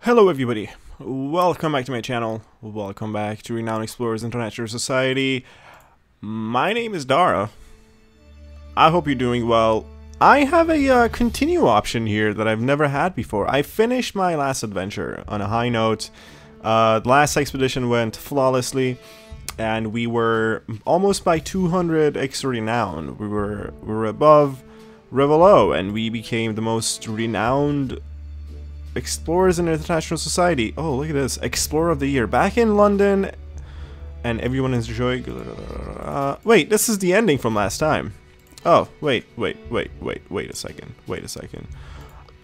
Hello everybody, welcome back to my channel, welcome back to Renowned Explorers International Society. My name is Dara. I hope you're doing well. I have a continue option here that I've never had before. I finished my last adventure on a high note. The last expedition went flawlessly, and we were almost by 200 extra renown. We were above Revelo, and we became the most renowned Explorers in International Society. Oh, look at this. Explorer of the Year. Back in London, and everyone is enjoying... wait, this is the ending from last time. Oh, wait a second.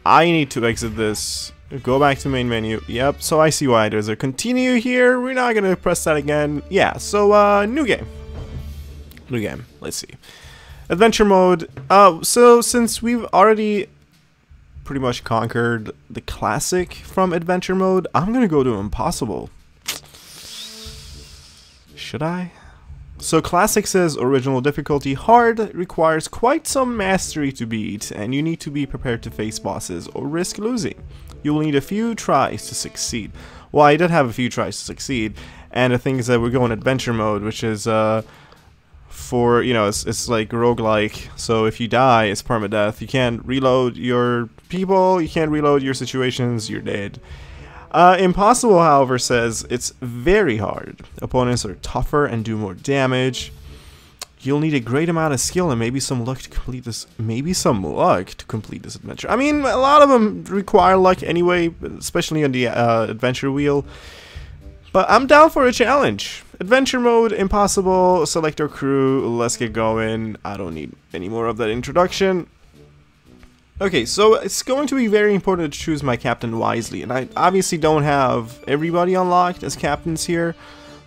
I need to exit this. Go back to main menu. Yep, so I see why there's a continue here. We're not gonna press that again. Yeah, so, new game. Let's see. Adventure mode. So since we've already pretty much conquered the classic from adventure mode, I'm gonna go to impossible. Should I? So classic says original difficulty. Hard requires quite some mastery to beat, and you need to be prepared to face bosses or risk losing. You will need a few tries to succeed. Well, I did have a few tries to succeed, and the thing is that we're going adventure mode, which is for, you know, it's like roguelike, so if you die, it's permadeath. You can't reload your people, you can't reload your situations, you're dead. Impossible, however, says it's very hard. Opponents are tougher and do more damage. You'll need a great amount of skill and maybe some luck to complete this. Adventure. I mean, a lot of them require luck anyway, especially on the adventure wheel. But I'm down for a challenge. Adventure mode, impossible, select our crew, let's get going. I don't need any more of that introduction. Okay, so it's going to be very important to choose my captain wisely, and I obviously don't have everybody unlocked as captains here.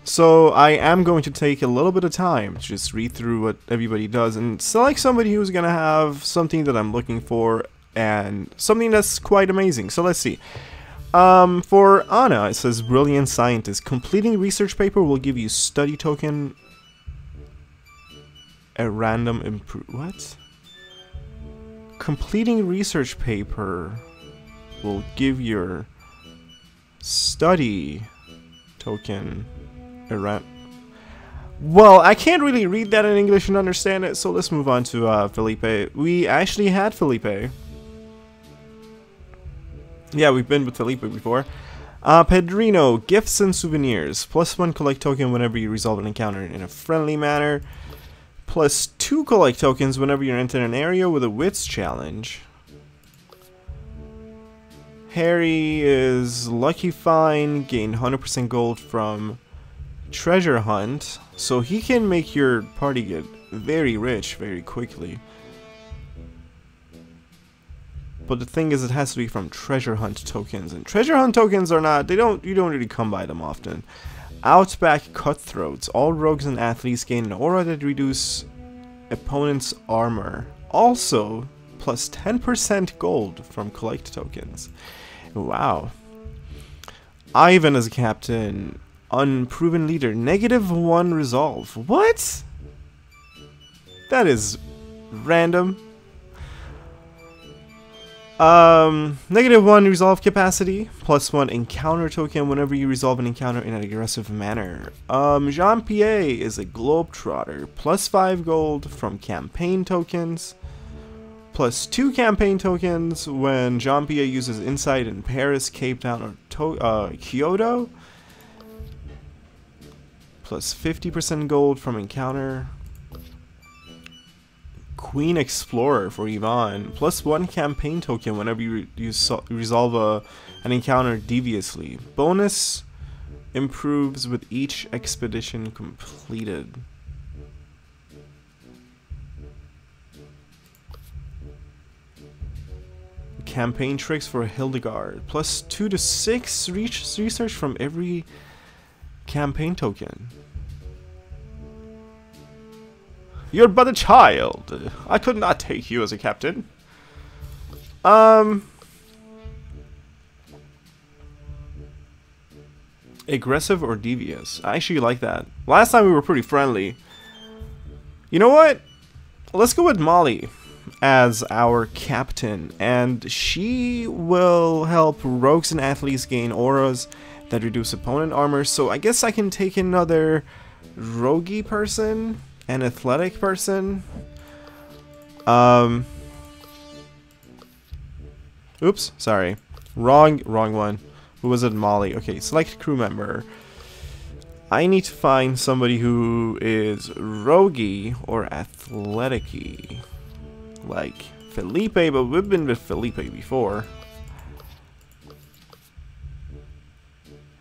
So I am going to take a little bit of time to just read through what everybody does and select somebody who's going to have something that I'm looking for and something that's quite amazing. So let's see. For Anna, it says brilliant scientist. Completing research paper will give you study token. A random what? Completing research paper will give your study token a well, I can't really read that in English and understand it, so let's move on to Felipe. We actually had Felipe. Yeah, we've been with Felipe before. Pedrino, gifts and souvenirs. +1 collect token whenever you resolve an encounter in a friendly manner. +2 collect tokens whenever you're entering an area with a wits challenge. Harry is lucky find, gain 100% gold from treasure hunt, so he can make your party get very rich very quickly. But the thing is, it has to be from treasure hunt tokens, and treasure hunt tokens are not, you don't really come by them often. Outback cutthroats. All rogues and athletes gain an aura that reduce opponent's armor. Also, plus 10% gold from collect tokens. Wow. Ivan as a captain. Unproven leader. -1 resolve. What? That is random. -1 resolve capacity, +1 encounter token whenever you resolve an encounter in an aggressive manner. Jean-Pierre is a globetrotter, +5 gold from campaign tokens, +2 campaign tokens when Jean-Pierre uses insight in Paris, Cape Town, or Kyoto, +50% gold from encounter. Queen Explorer for Yvonne, +1 campaign token whenever you resolve an encounter deviously. Bonus improves with each expedition completed. Campaign tricks for Hildegard, +2 to 6 research from every campaign token. You're but a child. I could not take you as a captain. Aggressive or devious? I actually like that. Last time we were pretty friendly. You know what? Let's go with Molly. as our captain, and she will help rogues and athletes gain auras that reduce opponent armor. So I guess I can take another roguey person, an athletic person. Oops, sorry. Wrong one. Who was it? Molly. Okay, select crew member. I need to find somebody who is roguey or athletic-y. Like Felipe, but we've been with Felipe before.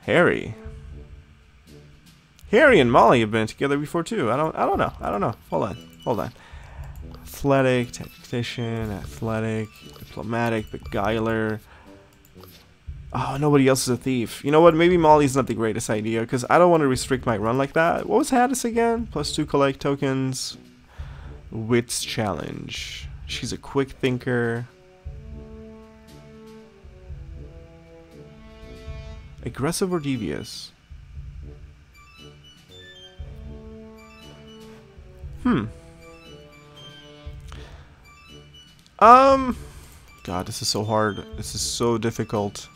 Harry and Molly have been together before too. I don't know. Hold on. Athletic, tactician, athletic, diplomatic, beguiler. Oh, nobody else is a thief. You know what? Maybe Molly's not the greatest idea, because I don't want to restrict my run like that. What was Hadis again? +2 collect tokens. Wits challenge. She's a quick thinker. Aggressive or devious? God, this is so hard. This is so difficult.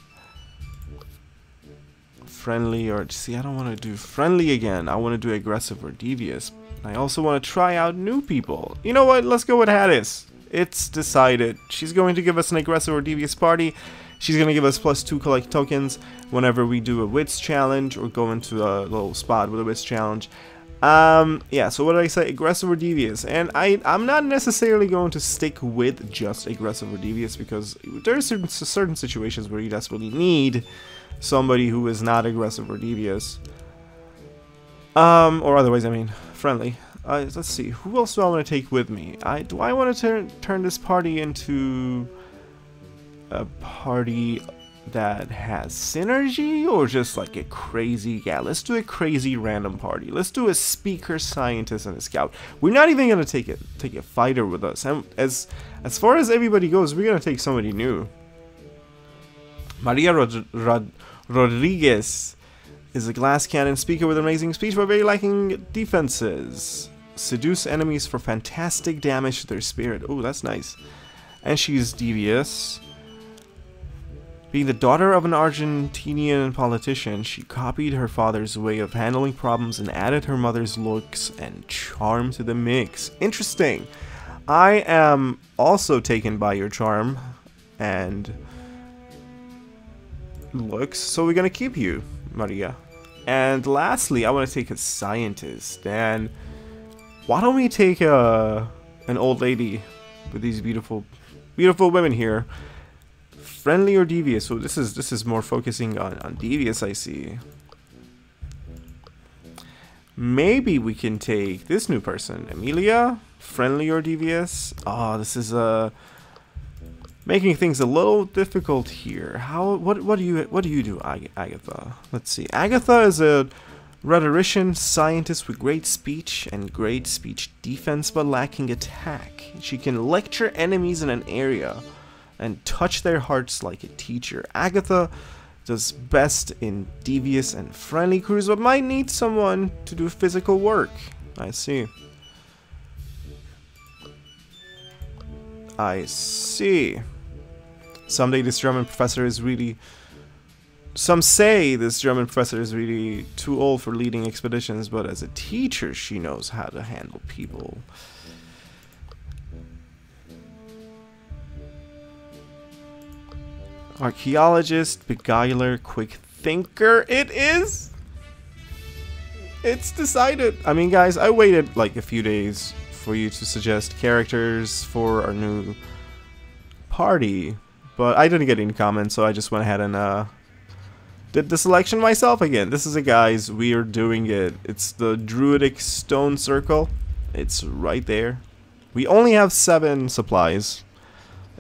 Friendly or... See, I don't want to do friendly again. I want to do aggressive or devious. I also want to try out new people. You know what? Let's go with Hadis. It's decided. She's going to give us an aggressive or devious party. She's going to give us +2 collect tokens whenever we do a wits challenge or go into a little spot with a wits challenge. Yeah, so what did I say? Aggressive or devious? And I'm not necessarily going to stick with just aggressive or devious, because there are certain situations where you desperately need somebody who is not aggressive or devious. Or otherwise, I mean, friendly. Let's see, who else do I want to take with me? Do I want to turn this party into a party that has synergy, or just like a crazy... Yeah, let's do a crazy random party. Let's do a speaker, scientist, and a scout. We're not even gonna take a fighter with us. And as far as everybody goes, we're gonna take somebody new. Maria Rodriguez is a glass cannon speaker with amazing speech but very lacking defenses. Seduce enemies for fantastic damage to their spirit. Oh, that's nice. And she's devious. Being the daughter of an Argentinian politician, she copied her father's way of handling problems and added her mother's looks and charm to the mix. Interesting. I am also taken by your charm and looks, so we're gonna keep you, Maria. And lastly, I want to take a scientist. And why don't we take an old lady with these beautiful women here? Friendly or devious? So this is more focusing on devious, I see. Maybe we can take this new person, Emilia. Friendly or devious? Oh, this is making things a little difficult here. What do you do, Agatha? Let's see. Agatha is a rhetorician scientist with great speech and great speech defense but lacking attack. She can lecture enemies in an area and touch their hearts like a teacher. Agatha does best in devious and friendly crews, but might need someone to do physical work. I see. I see. Someday this German professor is really... Some say this German professor is really too old for leading expeditions, but as a teacher she knows how to handle people. Archaeologist, beguiler, quick thinker. It is! It's decided. I mean, guys, I waited like a few days for you to suggest characters for our new party, but I didn't get any comments, so I just went ahead and did the selection myself again. This is it, guys. We are doing it. It's the Druidic Stone Circle. It's right there. We only have 7 supplies.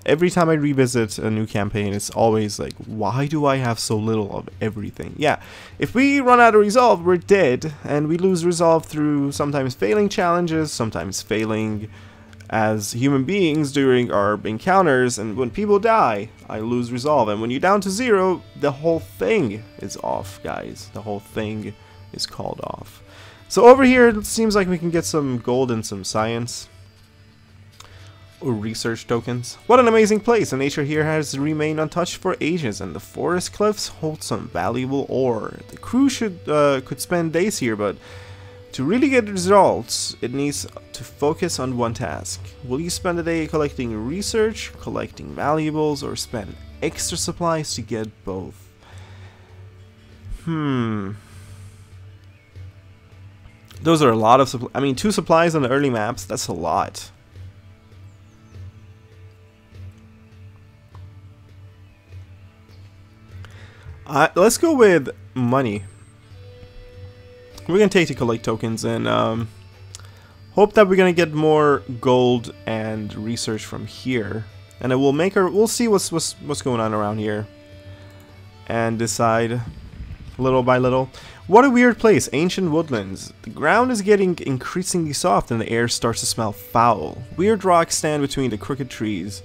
Every time I revisit a new campaign, it's always like, why do I have so little of everything? Yeah, if we run out of resolve, we're dead, and we lose resolve through sometimes failing challenges, sometimes failing as human beings during our encounters, and when people die, I lose resolve, and when you're down to 0, the whole thing is off, guys. The whole thing is called off. So over here, it seems like we can get some gold and some science. research tokens. What an amazing place! The nature here has remained untouched for ages, and the forest cliffs hold some valuable ore. The crew could spend days here, but to really get results, it needs to focus on one task. Will you spend a day collecting research, collecting valuables, or spend extra supplies to get both? Those are a lot of supplies. I mean, 2 supplies on the early maps, that's a lot. Let's go with money. We're gonna take to collect tokens and hope that we're gonna get more gold and research from here, and it will make we'll see what's going on around here and decide little by little. What a weird place, ancient woodlands. The ground is getting increasingly soft and the air starts to smell foul. Weird rocks stand between the crooked trees.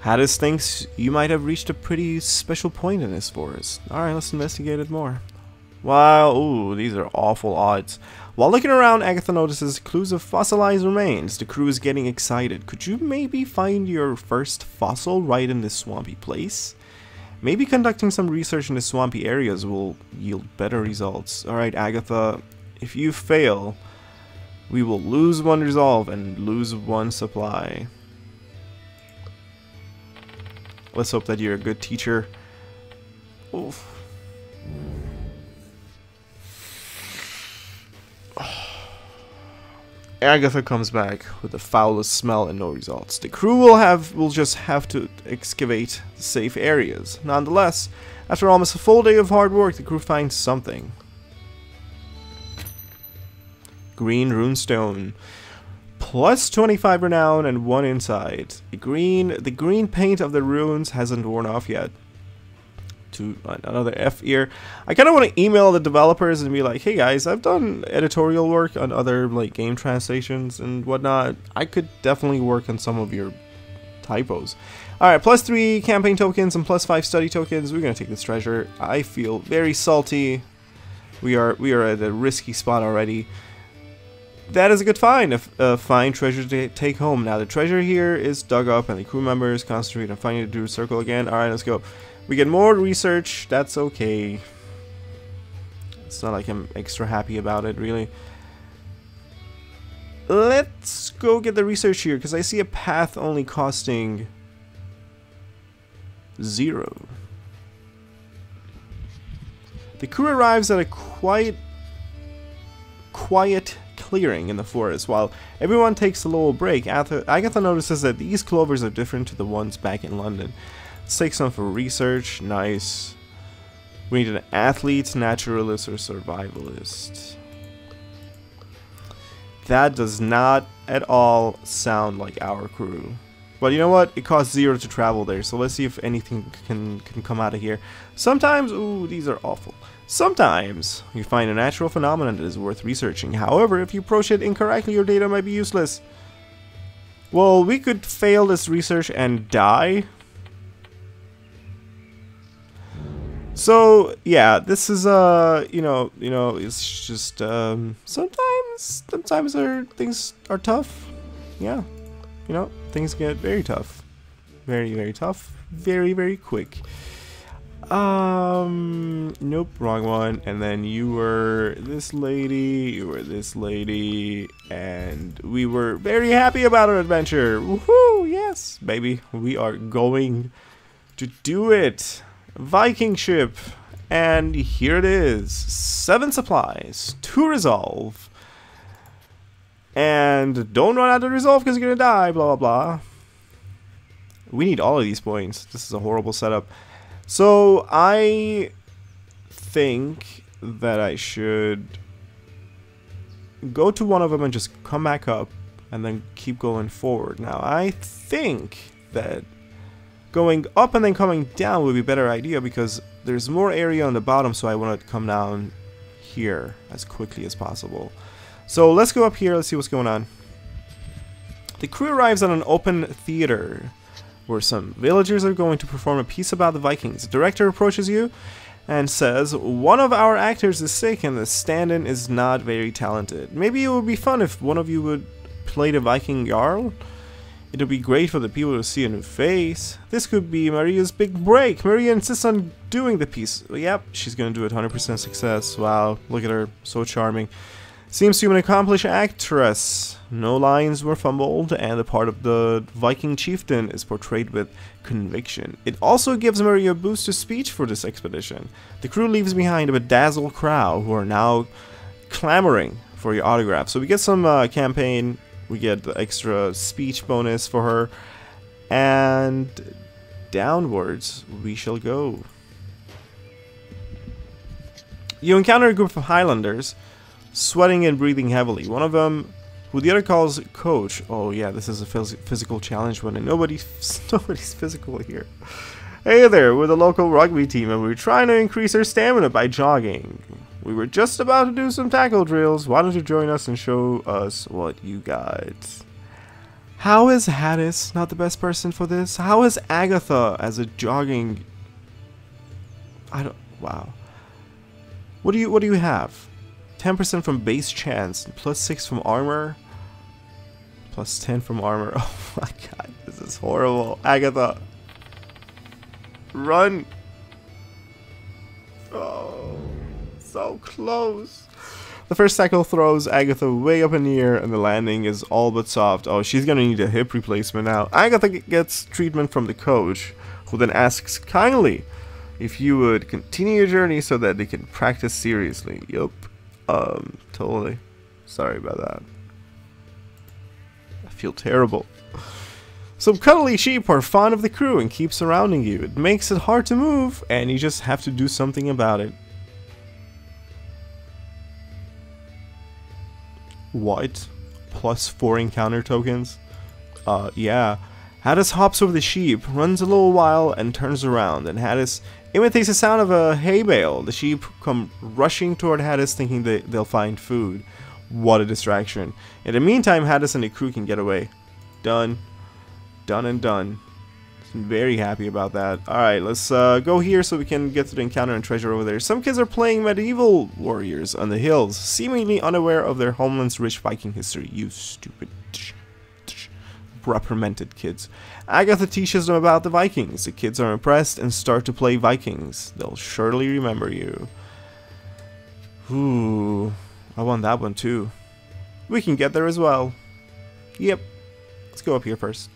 Hadis thinks you might have reached a pretty special point in this forest. Alright, let's investigate it more. Wow, ooh, these are awful odds. While looking around, Agatha notices clues of fossilized remains. The crew is getting excited. Could you maybe find your first fossil right in this swampy place? Maybe conducting some research in the swampy areas will yield better results. Alright, Agatha, if you fail, we will lose 1 resolve and lose 1 supply. Let's hope that you're a good teacher. Oof. Agatha comes back with the foulest smell and no results. The crew will just have to excavate the safe areas. Nonetheless, after almost a full day of hard work, the crew finds something. Green Runestone. Plus 25 renown and 1 insight. The green paint of the runes hasn't worn off yet. To another F here. I kind of want to email the developers and be like, hey guys, I've done editorial work on other like game translations and whatnot. I could definitely work on some of your typos. Alright, plus 3 campaign tokens and plus 5 study tokens. We're gonna take this treasure. I feel very salty. We are at a risky spot already. That is a good find, a fine treasure to take home. Now the treasure here is dug up and the crew members concentrate on finding the Druid Circle again. Alright, let's go. We get more research, that's okay. It's not like I'm extra happy about it, really. Let's go get the research here, because I see a path only costing 0. The crew arrives at a quiet clearing in the forest. While everyone takes a little break, Agatha notices that these clovers are different to the ones back in London. Let's take some for research. Nice. We need an athlete, naturalist, or survivalist. That does not at all sound like our crew. But you know what? It costs 0 to travel there, so let's see if anything can come out of here. Sometimes, ooh, these are awful. Sometimes you find a natural phenomenon that is worth researching. However, if you approach it incorrectly, your data might be useless. Well, we could fail this research and die. So yeah, this is you know, it's just sometimes things are tough. Yeah, you know, things get very tough, very tough, very quick. Nope, wrong one. And then you were this lady, you were this lady, and we were very happy about our adventure. Woohoo! Yes, baby, we are going to do it. Viking ship, and here it is. 7 supplies, 2 resolve, and don't run out of resolve because you're gonna die, blah blah blah. We need all of these points. This is a horrible setup. So I think that I should go to one of them and just come back up and then keep going forward. Now I think that going up and then coming down would be a better idea because there's more area on the bottom, so I want to come down here as quickly as possible. So let's go up here, let's see what's going on. The crew arrives at an open theater where some villagers are going to perform a piece about the Vikings. The director approaches you and says, one of our actors is sick and the stand-in is not very talented. Maybe it would be fun if one of you would play the Viking Jarl. It'll be great for the people to see a new face. This could be Maria's big break. Maria insists on doing the piece. Yep, she's gonna do it 100% success. Wow, look at her, so charming. Seems to be an accomplished actress. No lines were fumbled, and the part of the Viking chieftain is portrayed with conviction. It also gives Maria a boost to speech for this expedition. The crew leaves behind a bedazzled crowd who are now clamoring for your autograph. So we get some campaign, we get the extra speech bonus for her, and downwards we shall go. You encounter a group of Highlanders, sweating and breathing heavily. One of them, who the other calls Coach. Oh yeah, this is a physical challenge one, and nobody's physical here. Hey there, we're the local rugby team, and we're trying to increase our stamina by jogging. We were just about to do some tackle drills. Why don't you join us and show us what you got? How is Hadis not the best person for this? How is Agatha as a jogging? Wow. What do you have? 10% from base chance, plus 6 from armor, plus 10 from armor. Oh my god, this is horrible. Agatha, run! Oh, so close. The first tackle throws Agatha way up in the air, and the landing is all but soft. Oh, she's gonna need a hip replacement now. Agatha gets treatment from the coach, who then asks kindly if you would continue your journey so that they can practice seriously. Yup. Totally. Sorry about that. I feel terrible. Some cuddly sheep are fond of the crew and keep surrounding you. It makes it hard to move, and you just have to do something about it. What? Plus 4 encounter tokens? Yeah. Hadis hops over the sheep, runs a little while, and turns around, and Hadis imitates the sound of a hay bale. The sheep come rushing toward Hadis, thinking they'll find food. What a distraction. In the meantime, Hadis and the crew can get away. Done. Done and done. I'm very happy about that. Alright, let's go here so we can get to the encounter and treasure over there. Some kids are playing medieval warriors on the hills, seemingly unaware of their homeland's rich Viking history. You stupid, reprimanded kids. Agatha teaches them about the Vikings. The kids are impressed and start to play Vikings. They'll surely remember you. Ooh, I want that one too. We can get there as well. Yep. Let's go up here first.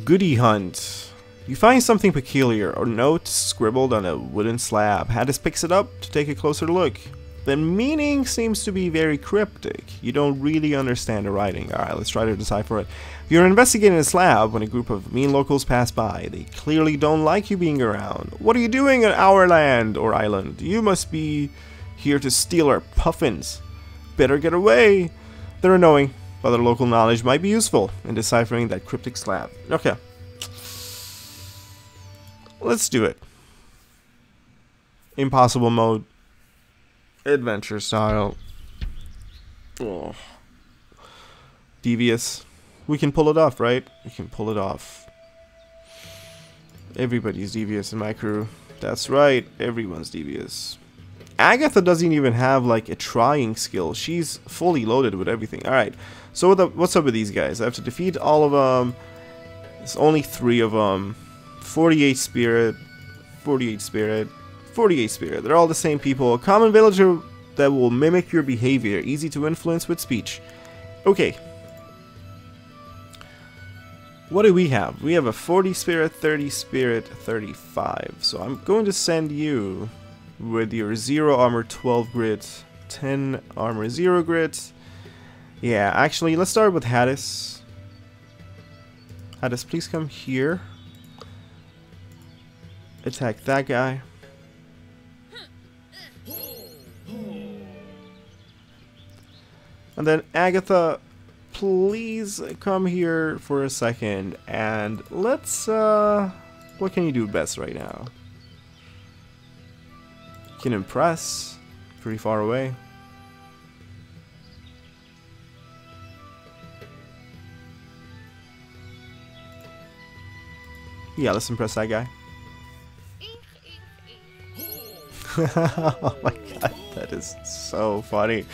Goody hunt. You find something peculiar, or note scribbled on a wooden slab. Hadis picks it up to take a closer look. The meaning seems to be very cryptic. You don't really understand the writing. Alright, let's try to decipher it. You're investigating the slab when a group of mean locals pass by. They clearly don't like you being around. What are you doing in our land or island? You must be here to steal our puffins. Better get away. They're annoying, but their local knowledge might be useful in deciphering that cryptic slab. Okay. Let's do it. Impossible mode. Adventure style. Oh. Devious. We can pull it off, right? We can pull it off. Everybody's devious in my crew. That's right, everyone's devious. Agatha doesn't even have like a trying skill. She's fully loaded with everything. Alright, so what's up with these guys? I have to defeat all of them. There's only 3 of them. 48 spirit, 48 spirit, 48 spirit. They're all the same people. A common villager that will mimic your behavior. Easy to influence with speech. Okay. What do we have? We have a 40 spirit, 30 spirit, 35. So I'm going to send you with your 0 armor, 12 grit, 10 armor, 0 grit. Yeah, actually, let's start with Hadis. Hadis, please come here. Attack that guy. And then Agatha, please come here for a second, and let's, what can you do best right now? You can impress, pretty far away. Yeah, let's impress that guy. Oh my god, that is so funny.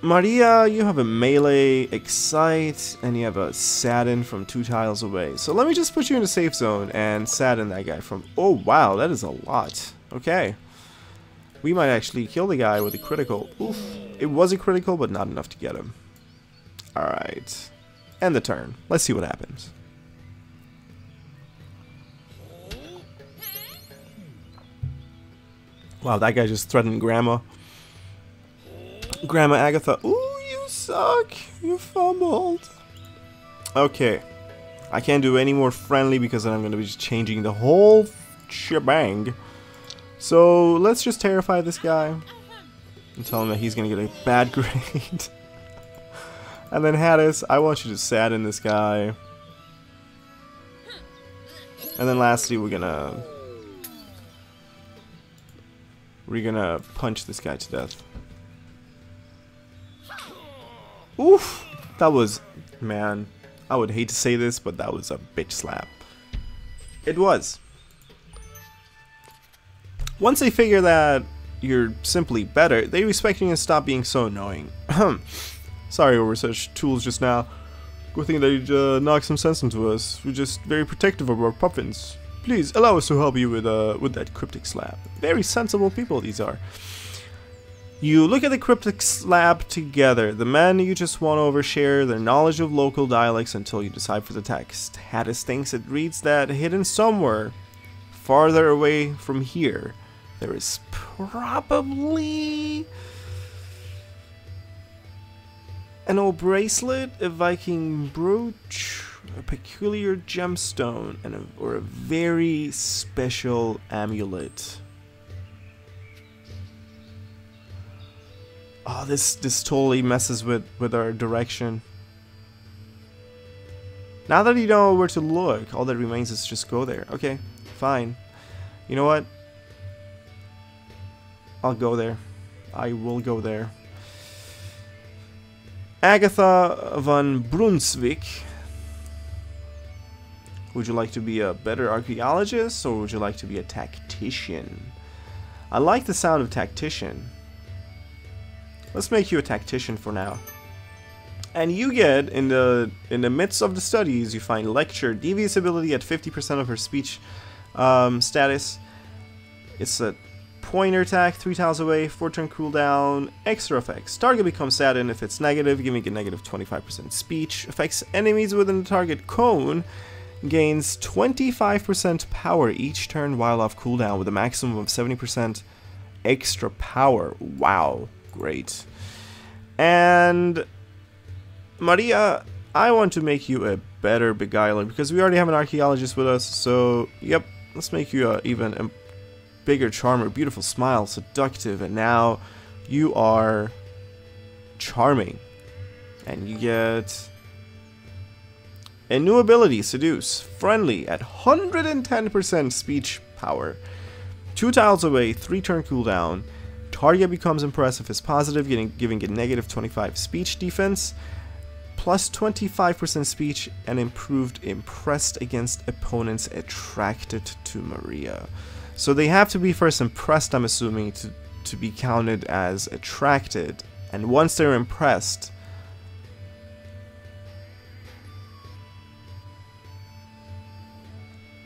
Maria, you have a melee, excite, and you have a sadden from 2 tiles away. So let me just put you in a safe zone and sadden that guy from... Oh wow, that is a lot. Okay. We might actually kill the guy with a critical. Oof. It was a critical, but not enough to get him. Alright. End the turn. Let's see what happens. Wow, that guy just threatened Grandma. Grandma Agatha. Ooh, you suck. You fumbled. Okay. I can't do any more friendly because then I'm going to be just changing the whole shebang. So let's just terrify this guy and tell him that he's going to get a bad grade. And then Hades, I want you to sadden this guy. And then lastly, we're gonna punch this guy to death. Oof! That was, man, I would hate to say this, but that was a bitch slap. It was. Once they figure that you're simply better, they respect you and stop being so annoying. Sorry over such tools just now. Good thing that you knocked some sense into us. We're just very protective of our puffins. Please allow us to help you with that cryptic slab. Very sensible people these are. You look at the cryptic slab together. The men you just won over share their knowledge of local dialects until you decipher the text. Hades thinks it reads that hidden somewhere farther away from here, there is probably an old bracelet, a Viking brooch, a peculiar gemstone, and or a very special amulet. Oh, this totally messes with our direction. Now that you know where to look, all that remains is just go there. Okay, fine. You know what? I'll go there. I will go there. Agatha von Brunswick. Would you like to be a better archaeologist, or would you like to be a tactician? I like the sound of tactician. Let's make you a tactician for now. And you get, in the midst of the studies, you find lecture, devious ability at 50% of her speech status. It's a pointer attack, 3 tiles away, 4-turn cooldown, extra effects. Target becomes saddened if it's negative, giving a negative 25% speech. Affects enemies within the target cone. Gains 25% power each turn while off cooldown with a maximum of 70% extra power. Wow, great. And Maria, I want to make you a better beguiler because we already have an archaeologist with us. So, yep, let's make you even a bigger charmer, beautiful smile, seductive, and now you are charming. And you get a new ability, Seduce. Friendly at 110% speech power. 2 tiles away, 3-turn cooldown. Target becomes impressed if it's positive, giving it negative 25 speech defense. Plus 25% speech and improved impressed against opponents attracted to Maria. So they have to be first impressed, I'm assuming, to be counted as attracted. And once they're impressed,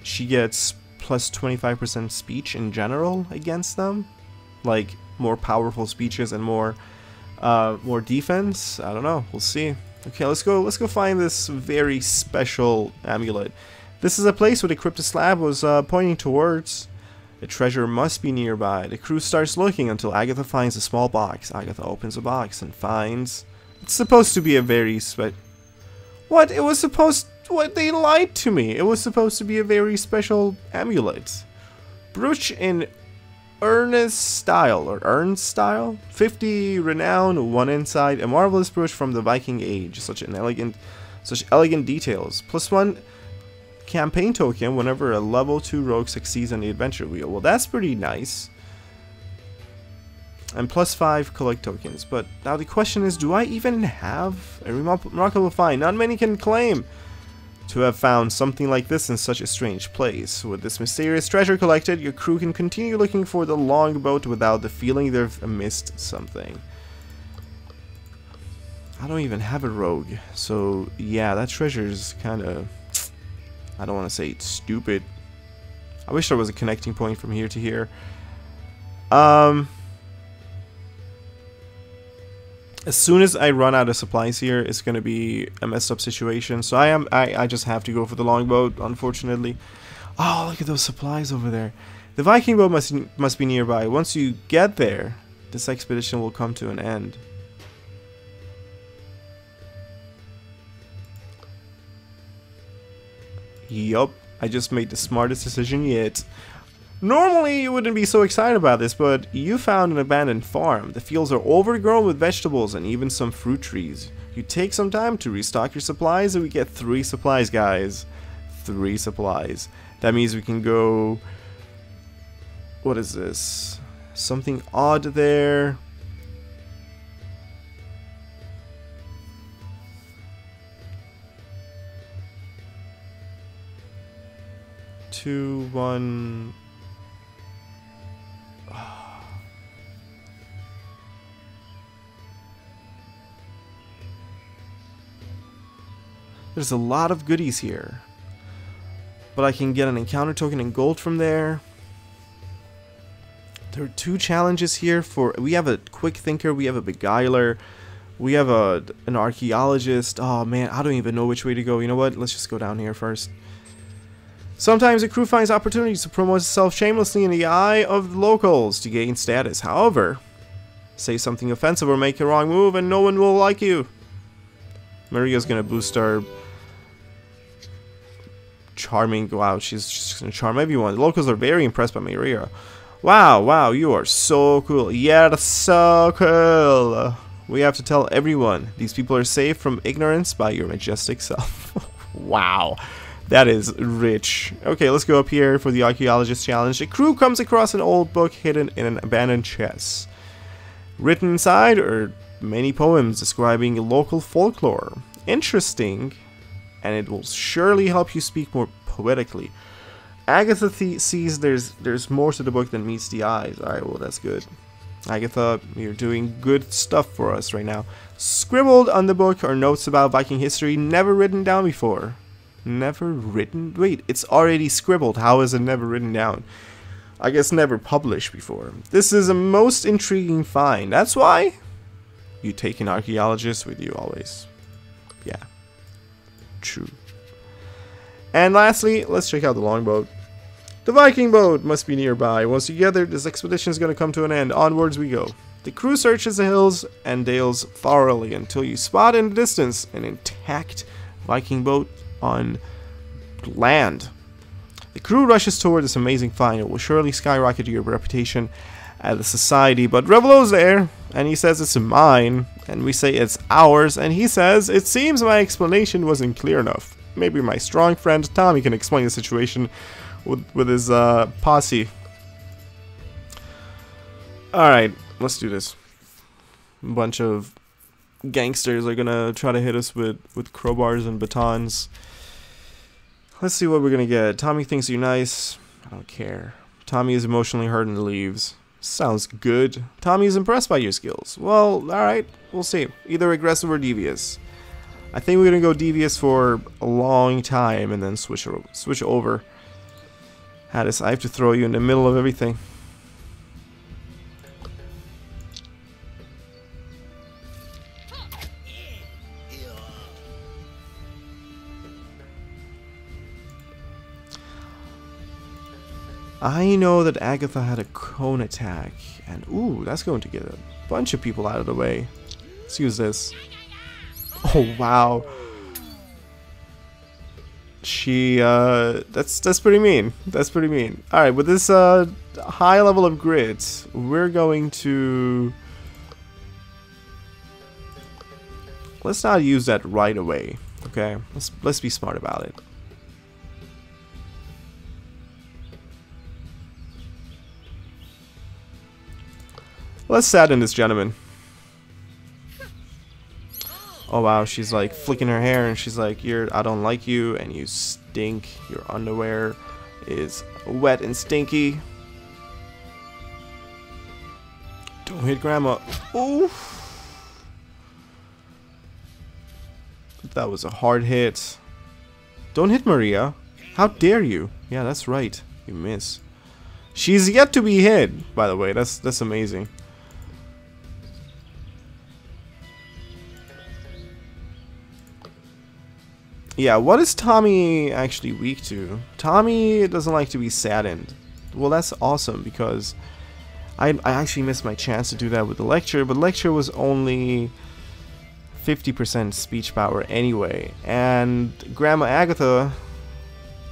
she gets plus 25% speech in general against them, like more powerful speeches and more defense. I don't know. We'll see. Okay, let's go find this very special amulet. This is a place where the cryptic slab was pointing towards. A treasure must be nearby. The crew starts looking until Agatha finds a small box. Agatha opens a box and finds. It's supposed to be a very What? It was supposed. What? They lied to me. It was supposed to be a very special amulet. Brooch in Urnes style, or Urnes style. 50 renown, 1 inside. A marvelous brooch from the Viking age. Such elegant details. +1 campaign token whenever a level 2 rogue succeeds on the adventure wheel. Well, that's pretty nice. And +5 collect tokens. But now the question is, do I even have a remarkable find? Not many can claim to have found something like this in such a strange place. With this mysterious treasure collected, your crew can continue looking for the longboat without the feeling they've missed something. I don't even have a rogue. So, yeah, that treasure is kind of... I don't want to say it's stupid. I wish there was a connecting point from here to here. As soon as I run out of supplies here, it's gonna be a messed up situation. So I just have to go for the longboat, unfortunately. Oh, look at those supplies over there. The Viking boat must be nearby. Once you get there, this expedition will come to an end. Yup, I just made the smartest decision yet. Normally, you wouldn't be so excited about this, but you found an abandoned farm. The fields are overgrown with vegetables and even some fruit trees. You take some time to restock your supplies, and we get 3 supplies, guys. 3 supplies. That means we can go... What is this? Something odd there. Two, one... There's a lot of goodies here. But I can get an encounter token and gold from there. There are 2 challenges here for... We have a quick thinker, we have a beguiler, we have an archaeologist. Oh man, I don't even know which way to go. You know what? Let's just go down here first. Sometimes a crew finds opportunities to promote itself shamelessly in the eye of the locals to gain status. However, say something offensive or make a wrong move and no one will like you. Maria's gonna boost our charming. Wow, she's just gonna charm everyone. The locals are very impressed by Maria. Wow, you are so cool. Yeah, so cool. We have to tell everyone these people are safe from ignorance by your majestic self. Wow, that is rich. Okay, let's go up here for the archaeologist challenge. The crew comes across an old book hidden in an abandoned chest. Written inside are many poems describing local folklore. Interesting, and it will surely help you speak more poetically. Agatha sees there's more to the book than meets the eyes. Alright, well that's good. Agatha, you're doing good stuff for us right now. Scribbled on the book are notes about Viking history never written down before. Never written? Wait, it's already scribbled. How is it never written down? I guess never published before. This is a most intriguing find. That's why you take an archaeologist with you always. Yeah. True. And lastly, let's check out the longboat. The Viking boat must be nearby. Once you get there, this expedition is going to come to an end. Onwards we go. The crew searches the hills and dales thoroughly until you spot in the distance an intact Viking boat on land. The crew rushes toward this amazing find. It will surely skyrocket your reputation at the society. But Revelo's there, and he says it's mine, and we say it's ours, and he says, it seems my explanation wasn't clear enough. Maybe my strong friend Tommy can explain the situation with his posse. Alright, let's do this. A bunch of gangsters are gonna try to hit us with crowbars and batons. Let's see what we're gonna get. Tommy thinks you're nice. I don't care. Tommy is emotionally hurt and leaves. Sounds good. Tommy is impressed by your skills. Well, alright, we'll see. Either aggressive or devious. I think we're gonna go devious for a long time and then switch over. Haddis, I have to throw you in the middle of everything. I know that Agatha had a cone attack, and ooh, that's going to get a bunch of people out of the way. Let's use this. Oh wow. She that's pretty mean. That's pretty mean. Alright, with this high level of grit, we're going to... Let's not use that right away. Okay? Let's be smart about it. Let's sadden this gentleman. Oh wow, she's like flicking her hair and she's like, I don't like you and you stink. Your underwear is wet and stinky. Don't hit grandma. Ooh. That was a hard hit. Don't hit Maria. How dare you? Yeah, that's right. You miss. She's yet to be hit, by the way. That's amazing. Yeah, what is Tommy actually weak to? Tommy doesn't like to be saddened. Well, that's awesome because I actually missed my chance to do that with the lecture, but lecture was only 50% speech power anyway, and Grandma Agatha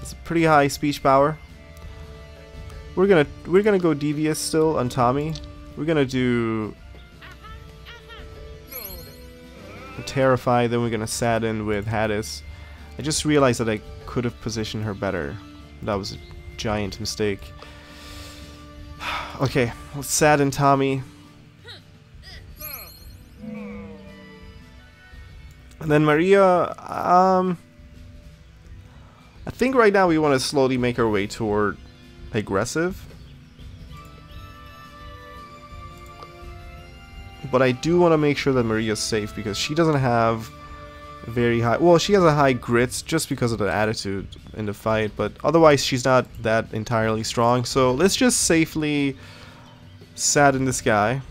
is pretty high speech power. We're gonna go devious still on Tommy. We're gonna do terrify, then we're gonna sadden with Hadis. I just realized that I could have positioned her better. That was a giant mistake. Okay, let's sadden Tommy. And then Maria, I think right now we want to slowly make our way toward aggressive. But I do want to make sure that Maria's safe because she doesn't have very high... Well, she has a high grit just because of the attitude in the fight, but otherwise she's not that entirely strong. So let's just safely sadden this guy.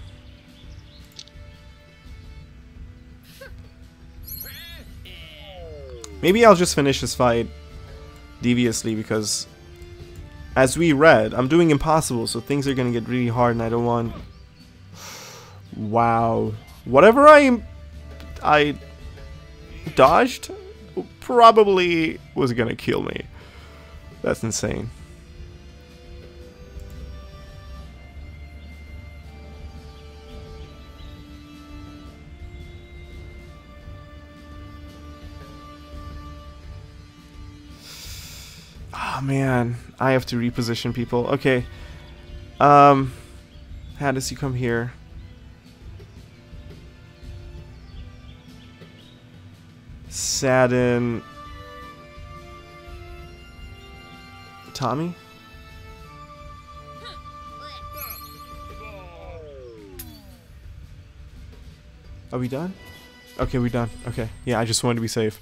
Maybe I'll just finish this fight deviously because, as we read, I'm doing impossible, so things are gonna get really hard and I don't want... Wow. Whatever I dodged probably was gonna kill me. That's insane. Oh man, I have to reposition people. Okay. How does he come here? Sadden Tommy? Are we done? Okay, we're done. Okay. Yeah, I just wanted to be safe.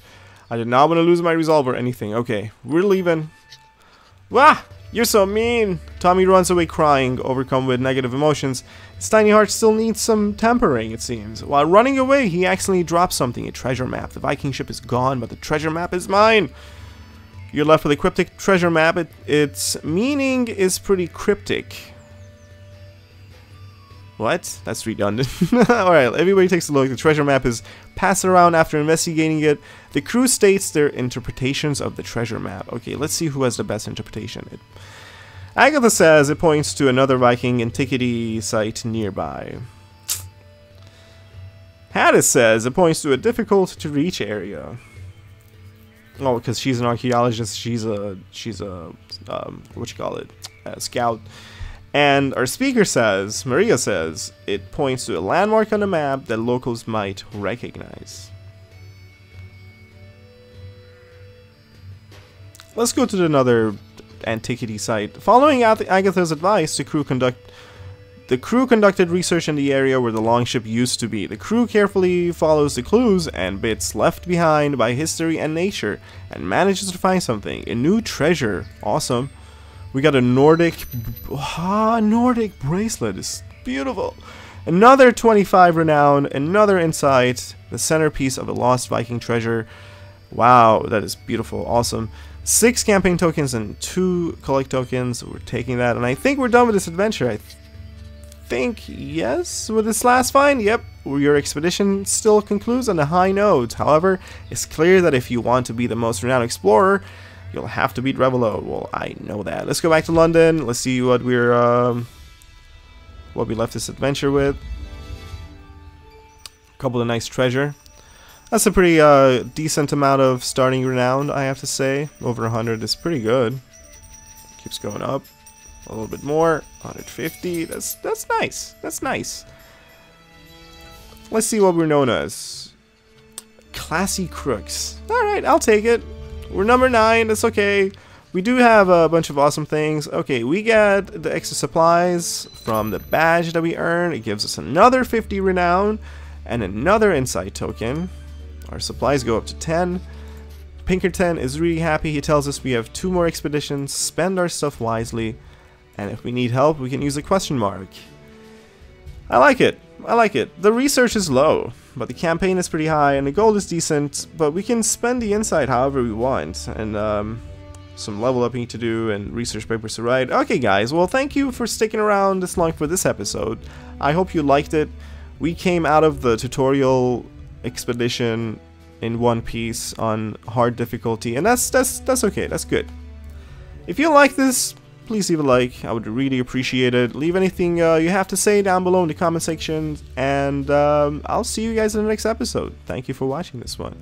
I did not want to lose my resolve or anything. Okay, we're leaving. Wah! You're so mean! Tommy runs away crying, overcome with negative emotions. His tiny heart still needs some tempering, it seems. While running away, he accidentally drops something, a treasure map. The Viking ship is gone, but the treasure map is mine! You're left with a cryptic treasure map. Its meaning is pretty cryptic. What? That's redundant. Alright, everybody takes a look. The treasure map is passed around after investigating it. The crew states their interpretations of the treasure map. Okay, let's see who has the best interpretation. Agatha says it points to another Viking antiquity site nearby. Hadis says it points to a difficult to reach area. Oh, because she's an archaeologist. She's a what you call it? A scout. And our speaker says, Maria says, it points to a landmark on the map that locals might recognize. Let's go to another antiquity site. Following Agatha's advice, the crew conducted research in the area where the longship used to be. The crew carefully follows the clues and bits left behind by history and nature and manages to find something. A new treasure. Awesome. We got a Nordic Bracelet. It's beautiful. Another 25 renown, another insight, the centerpiece of a lost Viking treasure. Wow, that is beautiful, awesome. 6 campaign tokens and 2 collect tokens. We're taking that, and I think we're done with this adventure. I think, yes, with this last find, yep. Your expedition still concludes on a high note. However, it's clear that if you want to be the most renowned explorer, you'll have to beat Revelo. Well, I know that. Let's go back to London. Let's see what we left this adventure with. A couple of nice treasure. That's a pretty decent amount of starting renown, I have to say. Over 100 is pretty good. Keeps going up. A little bit more. 150. That's nice. That's nice. Let's see what we're known as. Classy crooks. Alright, I'll take it. We're number 9, that's okay. We do have a bunch of awesome things. Okay, we get the extra supplies from the badge that we earn. It gives us another 50 renown and another insight token. Our supplies go up to 10. Pinkerton is really happy. He tells us we have 2 more expeditions, spend our stuff wisely, and if we need help, we can use a question mark. I like it. I like it. The research is low, but the campaign is pretty high, and the gold is decent, but we can spend the insight however we want, and some level upping to do and research papers to write. Okay guys, well thank you for sticking around this long for this episode. I hope you liked it. We came out of the tutorial expedition in one piece on hard difficulty, and that's okay, that's good. If you like this, please leave a like, I would really appreciate it. Leave anything you have to say down below in the comment section, and I'll see you guys in the next episode. Thank you for watching this one.